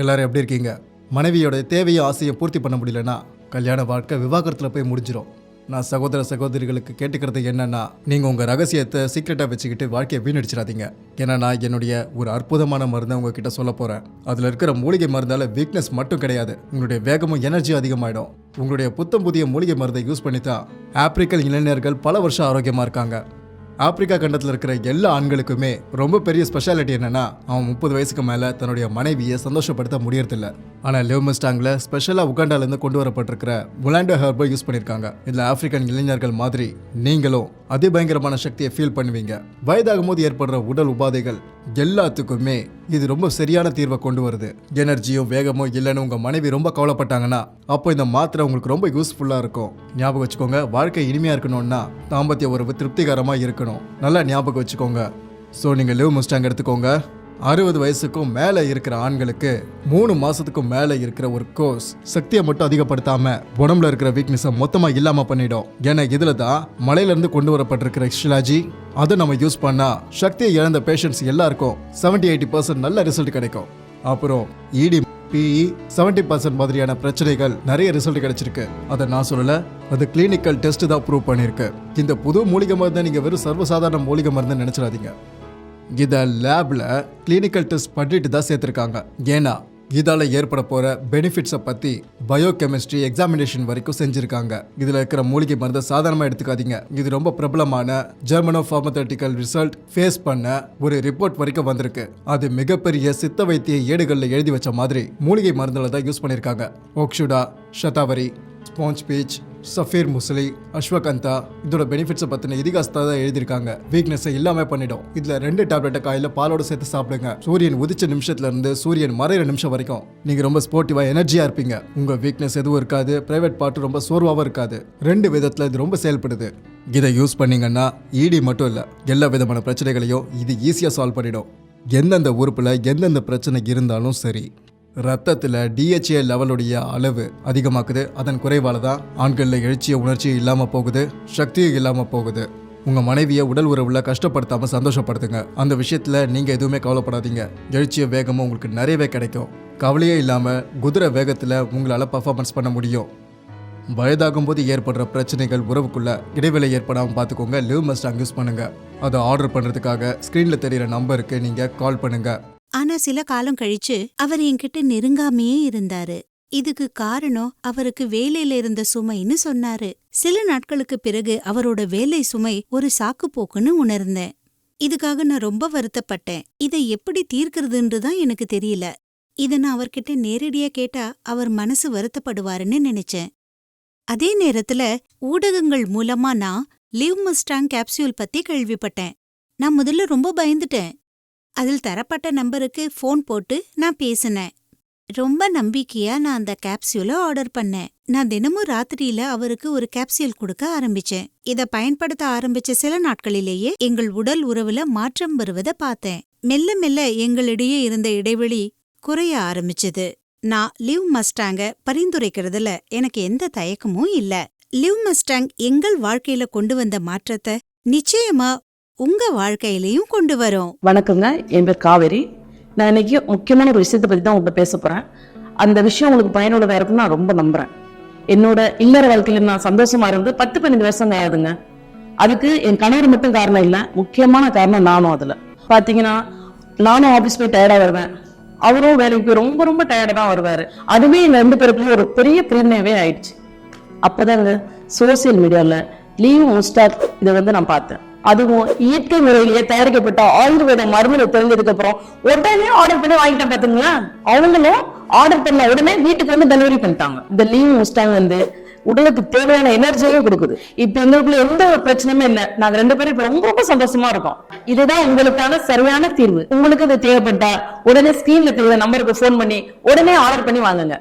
எல்லாரும் எப்படி இருக்கீங்க? மனைவியோட தேவையை ஆசையை பூர்த்தி பண்ண முடியலன்னா கல்யாண வாழ்க்கை விவாகரத்தில் போய் முடிஞ்சிடும். நான் சகோதர சகோதரிகளுக்கு கேட்டுக்கிறது என்னன்னா, நீங்கள் உங்கள் ரகசியத்தை சீக்ரெட்டாக வச்சுக்கிட்டு வாழ்க்கையை வீணடிச்சிடாதீங்க. ஏன்னா நான் என்னுடைய ஒரு அற்புதமான மருந்தை உங்ககிட்ட சொல்ல போகிறேன். அதில் இருக்கிற மூலிகை மருந்தால் வீக்னஸ் மட்டும் கிடையாது, உங்களுடைய வேகமும் எனர்ஜியும் அதிகமாகிடும். உங்களுடைய புத்தம் புதிய மூலிகை மருந்தை யூஸ் பண்ணி தான் ஆப்பிரிக்கன் இளைஞர்கள் பல வருஷம் ஆரோக்கியமாக இருக்காங்க. ஆப்பிரிக்கா கண்டத்தில் இருக்கிற எல்லா ஆண்களுக்குமே ரொம்ப பெரிய ஸ்பெஷாலிட்டி என்னன்னா, அவன் 30 வயசுக்கு மேலே தன்னுடைய மனைவியை சந்தோஷப்படுத்த முடியறதில்ல. ஆனால் லிவ் மஸ்டாங்கில் ஸ்பெஷலாக உகாண்டாலேருந்து கொண்டு வரப்பட்டிருக்கிற முலாண்டோ ஹெர்பை யூஸ் பண்ணியிருக்காங்க. இதில் ஆப்பிரிக்கன் இளைஞர்கள் மாதிரி நீங்களும் அதிபயங்கரமான சக்தியை ஃபீல் பண்ணுவீங்க. வயதாகும் போது ஏற்படுற உடல் உபாதைகள் எல்லாத்துக்குமே இது ரொம்ப சரியான தீர்வை கொண்டு வருது. எனர்ஜியும் வேகமும் இல்லைன்னு உங்கள் மனைவி ரொம்ப கவலைப்பட்டாங்கன்னா அப்போ இந்த மாத்திரை உங்களுக்கு ரொம்ப யூஸ்ஃபுல்லாக இருக்கும். ஞாபகம் வச்சுக்கோங்க, வாழ்க்கை இனிமையாக இருக்கணும்னா தாம்பத்திய உறவு திருப்திகரமாக இருக்கணும். நல்லா ஞாபகம் வச்சுக்கோங்க. ஸோ நீங்கள் லிவ் மஸ்டாங் எடுத்துக்கோங்க. 60 வயசுக்கும் மேலே இருக்கிற ஆண்களுக்கு 3 மாதத்துக்கும் மேலே இருக்கிற ஒரு கோர்ஸ் சக்தியை மட்டும் அதிகப்படுத்தாம உடம்புல இருக்கிற வீக்னஸை மொத்தமாக இல்லாமல் பண்ணிடும். ஏன்னா இதில் தான் மலையிலேருந்து கொண்டு வரப்பட்டிருக்கிற ஷிலாஜி. அதை நம்ம யூஸ் பண்ணால் சக்தியை இழந்த பேஷண்ட்ஸ் எல்லாருக்கும் 70-80% நல்ல ரிசல்ட் கிடைக்கும். அப்புறம் இடி பிஇ 70% மாதிரியான பிரச்சனைகள் நிறைய ரிசல்ட் கிடைச்சிருக்கு. அதை நான் சொல்லலை, அது கிளினிக்கல் டெஸ்ட் தான் ப்ரூவ் பண்ணியிருக்கு. இந்த புது மூலிகை மருந்தை நீங்கள் வெறும் சர்வசாதாரண மூலிகை மருந்து நினச்சிடாதீங்க. இதை லேபில் கிளினிக்கல் டெஸ்ட் பண்ணிட்டு தான் சேர்த்துருக்காங்க. ஏன்னா இதால் ஏற்பட போகிற பெனிஃபிட்ஸை பற்றி பயோகெமிஸ்ட்ரி எக்ஸாமினேஷன் வரைக்கும் செஞ்சுருக்காங்க. இதில் இருக்கிற மூலிகை மருந்தை சாதாரணமாக எடுத்துக்காதீங்க. இது ரொம்ப பிரபலமான ஜெர்மனோ ஃபார்மசூட்டிக்கல் ரிசல்ட் ஃபேஸ் பண்ண ஒரு ரிப்போர்ட் வரைக்கும் வந்திருக்கு. அது மிகப்பெரிய சித்த வைத்திய ஏடுகளில் எழுதி வச்ச மாதிரி மூலிகை மருந்துகளை தான் யூஸ் பண்ணியிருக்காங்க. ஓக்ஷுடா, ஷதாவரி, ஸ்பாஞ்ச் பீச், சஃபீர் முஸ்லி, அஸ்வகந்தா இதோட பெனிஃபிட்ஸை பற்றின இதிகாசத்தை தான் எழுதியிருக்காங்க. வீக்னஸை இல்லாமல் பண்ணிடும். இதில் 2 டேப்லெட்டை காலையில் பாலோடு சேர்த்து சாப்பிடுங்க. சூரியன் உதிச்ச நிமிஷத்துலேருந்து சூரியன் மறைகிற நிமிஷம் வரைக்கும் நீங்கள் ரொம்ப ஸ்போர்ட்டிவாக எனர்ஜியாக இருப்பீங்க. உங்கள் வீக்னஸ் எதுவும் இருக்காது, ப்ரைவேட் பார்ட்டு ரொம்ப சோர்வாகவும் இருக்காது. 2 விதத்தில் இது ரொம்ப செயல்படுது. இதை யூஸ் பண்ணிங்கன்னா இடி மட்டும் இல்லை, எல்லா விதமான பிரச்சனைகளையும் இது ஈஸியாக சால்வ் பண்ணிடும். எந்தெந்த உறுப்பில் எந்தெந்த பிரச்சனை இருந்தாலும் சரி. ரத்தத்தில் டிஹெச்ஏ லெவலுடைய அளவு அதிகமாக்குது. அதன் குறைவால தான் ஆண்களில் எழுச்சிய உணர்ச்சியும் இல்லாமல் போகுது, சக்தியும் இல்லாமல் போகுது. உங்கள் மனைவியை உடல் உறவில் கஷ்டப்படுத்தாமல் சந்தோஷப்படுத்துங்க. அந்த விஷயத்தில் நீங்கள் எதுவுமே கவலைப்படாதீங்க. எழுச்சிய வேகமும் உங்களுக்கு நிறையவே கிடைக்கும். கவலையே இல்லாமல் குதிரை வேகத்தில் உங்களால் பர்ஃபார்மன்ஸ் பண்ண முடியும். வயதாகும் போது ஏற்படுற பிரச்சனைகள் உறவுக்குள்ள இடைவெளி ஏற்படாமல் பார்த்துக்கோங்க. லிவ் மஸ்டாங் யூஸ் பண்ணுங்க. அதை ஆர்டர் பண்ணுறதுக்காக ஸ்க்ரீனில் தெரிகிற நம்பருக்கு நீங்கள் கால் பண்ணுங்க. ஆனா சில காலம் கழிச்சு அவர் என்கிட்ட நெருங்காமையே இருந்தாரு. இதுக்கு காரணம் அவருக்கு வேலையில இருந்த சுமைன்னு சொன்னாரு. சில நாட்களுக்கு பிறகு அவரோட வேலை சுமை ஒரு சாக்கு போக்குன்னு உணர்ந்தேன். இதுக்காக நான் ரொம்ப வருத்தப்பட்டேன். இதை எப்படி தீர்க்கிறதுன்னு தான் எனக்கு தெரியல. இதை நான் அவர்கிட்ட நேரடியா கேட்டா அவர் மனசு வருத்தப்படுவாருன்னு நினைச்சேன். அதே நேரத்துல ஊடகங்கள் மூலமா நான் லிவ் மஸ்டாங் கேப்சியூல் பத்தி கேள்விப்பட்டேன். நான் முதல்ல ரொம்ப பயந்துட்டேன். அதில் தரப்பட்ட நம்பருக்கு ஃபோன் போட்டு நான் பேசினேன். ரொம்ப நம்பிக்கையா நான் அந்த கேப்சியூலை ஆர்டர் பண்ணேன். நான் தினமும் ராத்திரியில அவருக்கு ஒரு கேப்சியூல் கொடுக்க ஆரம்பிச்சேன். இதை பயன்படுத்த ஆரம்பிச்ச சில நாட்களிலேயே எங்கள் உடல் உறவுல மாற்றம் வருவதை பார்த்தேன். மெல்ல மெல்ல எங்களிடையே இருந்த இடைவெளி குறைய ஆரம்பிச்சது. நான் லிவ் மஸ்டாங்க பரிந்துரைக்கிறதுல எனக்கு எந்த தயக்கமும் இல்ல. லிவ் மஸ்டாங் எங்கள் வாழ்க்கையில கொண்டு வந்த மாற்றத்தை நிச்சயமா உங்க வாழ்க்கையிலையும் கொண்டு வரும். வணக்கங்க, என் பேர் காவேரி. நான் இன்னைக்கு முக்கியமான ஒரு விஷயத்தை பத்தி தான் உங்கள்கிட்ட பேச போறேன். அந்த விஷயம் உங்களுக்கு பயனுள்ளதா இருக்குன்னு நான் ரொம்ப நம்புறேன். என்னோட இல்லற வாழ்க்கையில நான் சந்தோஷமா இருந்து 10-12 வருஷம் ஆகுதுங்க. அதுக்கு என் கணவர் மட்டும் காரணம் இல்ல, முக்கியமான காரணம் நானும். அதுல பாத்தீங்கன்னா நானும் ஆபீஸ் போய் டயர்டா வருவேன், அவரும் வேலைக்கு போய் ரொம்ப ரொம்ப டயர்டா தான் வருவாரு. அதுவே எங்க 2 பேருக்குள்ள ஒரு பெரிய பிரச்சனையாவே ஆயிடுச்சு. அப்பதான் சோசியல் மீடியால லிவ் மஸ்டாங் இதை நான் பார்த்தேன். அதுவும் இயற்கை முறையிலேயே தயாரிக்கப்பட்ட ஆயுர்வேத மருந்துல தெரிஞ்சதுக்கு அப்புறம் உடனே ஆர்டர் பண்ணி வாங்கிட்டேன். பாத்தீங்களா, அவங்களும் ஆர்டர் பண்ண உடனே வீட்டுக்கு டெலிவரி பண்ணிட்டாங்க. இந்த லிவ் மஸ்டாங் உடலுக்கு தேவையான எனர்ஜியும் கொடுக்குது. இப்ப எங்களுக்குள்ள எந்த ஒரு பிரச்சனையுமே இல்லை. நாங்க 2 பேரும் இப்ப ரொம்ப ரொம்ப சந்தோஷமா இருக்கோம். இதுதான் உங்களுக்கான சரியான தீர்வு. உங்களுக்கு இது தேவைப்பட்டா உடனே ஸ்கிரீன்ல தெரியுற நம்பருக்கு போன் பண்ணி உடனே ஆர்டர் பண்ணி வாங்குங்க.